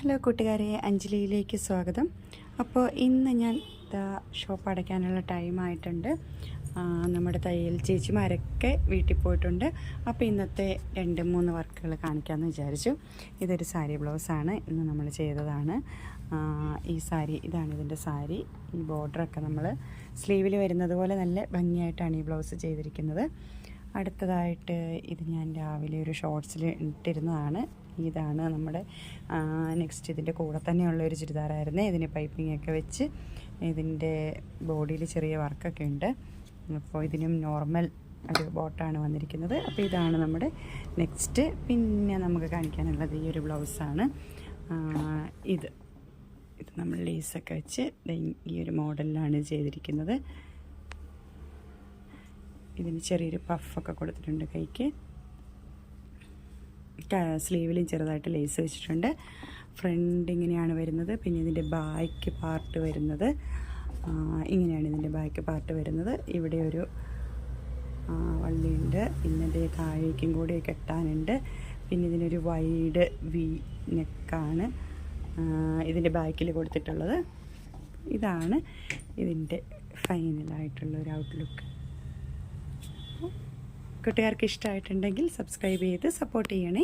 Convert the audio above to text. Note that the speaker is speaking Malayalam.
ഹലോ കൂട്ടുകാരെ, അഞ്ജലിയിലേക്ക് സ്വാഗതം. അപ്പോൾ ഇന്ന് ഞാൻ ഷോപ്പ് അടയ്ക്കാനുള്ള ടൈമായിട്ടുണ്ട്. നമ്മുടെ തയ്യൽ ചേച്ചിമാരൊക്കെ വീട്ടിൽ പോയിട്ടുണ്ട്. അപ്പോൾ ഇന്നത്തെ 2-3 വർക്കുകൾ കാണിക്കാമെന്ന് വിചാരിച്ചു. ഇതൊരു സാരി ബ്ലൗസാണ്, ഇന്ന് നമ്മൾ ചെയ്തതാണ്. ഈ സാരി, ഇതാണ് ഇതിൻ്റെ സാരി. ഈ ബോർഡറൊക്കെ നമ്മൾ സ്ലീവിൽ വരുന്നത് പോലെ നല്ല ഭംഗിയായിട്ടാണ് ഈ ബ്ലൗസ് ചെയ്തിരിക്കുന്നത്. അടുത്തതായിട്ട് ഇത് ഞാൻ രാവിലെ ഒരു ഷോർട്സിൽ ഇട്ടിരുന്നതാണ്. ഇതാണ് നമ്മുടെ നെക്സ്റ്റ് ഇതിൻ്റെ കൂടെ തന്നെയുള്ള ഒരു ചുരിദാറായിരുന്നു. ഇതിന് പൈപ്പിംഗ് ഒക്കെ വെച്ച് ഇതിൻ്റെ ബോഡിയിൽ ചെറിയ വർക്കൊക്കെ ഉണ്ട്. അപ്പോൾ ഇതിനും നോർമൽ ഒരു ബോട്ടാണ് വന്നിരിക്കുന്നത്. അപ്പോൾ ഇതാണ് നമ്മുടെ നെക്സ്റ്റ്. പിന്നെ നമുക്ക് കാണിക്കാനുള്ളത് ഈ ഒരു ബ്ലൗസാണ്. ഇത് നമ്മൾ ലേസൊക്കെ വെച്ച് ഈ ഒരു മോഡലിലാണ് ചെയ്തിരിക്കുന്നത്. ഇതിന് ചെറിയൊരു പഫൊക്കെ കൊടുത്തിട്ടുണ്ട് കൈക്ക്. സ്ലീവിലും ചെറുതായിട്ട് ലേസ് വെച്ചിട്ടുണ്ട്. ഫ്രണ്ട് ഇങ്ങനെയാണ് വരുന്നത്. പിന്നെ ഇതിൻ്റെ ബാക്ക് പാർട്ട് വരുന്നത് ഇങ്ങനെയാണ്. ഇതിൻ്റെ ബാക്ക് പാർട്ട് വരുന്നത്. ഇവിടെ ഒരു വള്ളിയുണ്ട്. പിന്നെ ഇതിൻ്റെ താഴേക്കും കൂടി കെട്ടാനുണ്ട്. പിന്നെ ഇതിനൊരു വൈഡ് വി നെക്കാണ് ഇതിൻ്റെ ബാക്കിൽ കൊടുത്തിട്ടുള്ളത്. ഇതാണ് ഇതിൻ്റെ ഫൈനലായിട്ടുള്ളൊരു ഔട്ട്ലുക്ക്. കൂട്ടുകാർക്ക് ഇഷ്ടമായിട്ടുണ്ടെങ്കിൽ സബ്സ്ക്രൈബ് ചെയ്ത് സപ്പോർട്ട് ചെയ്യണേ.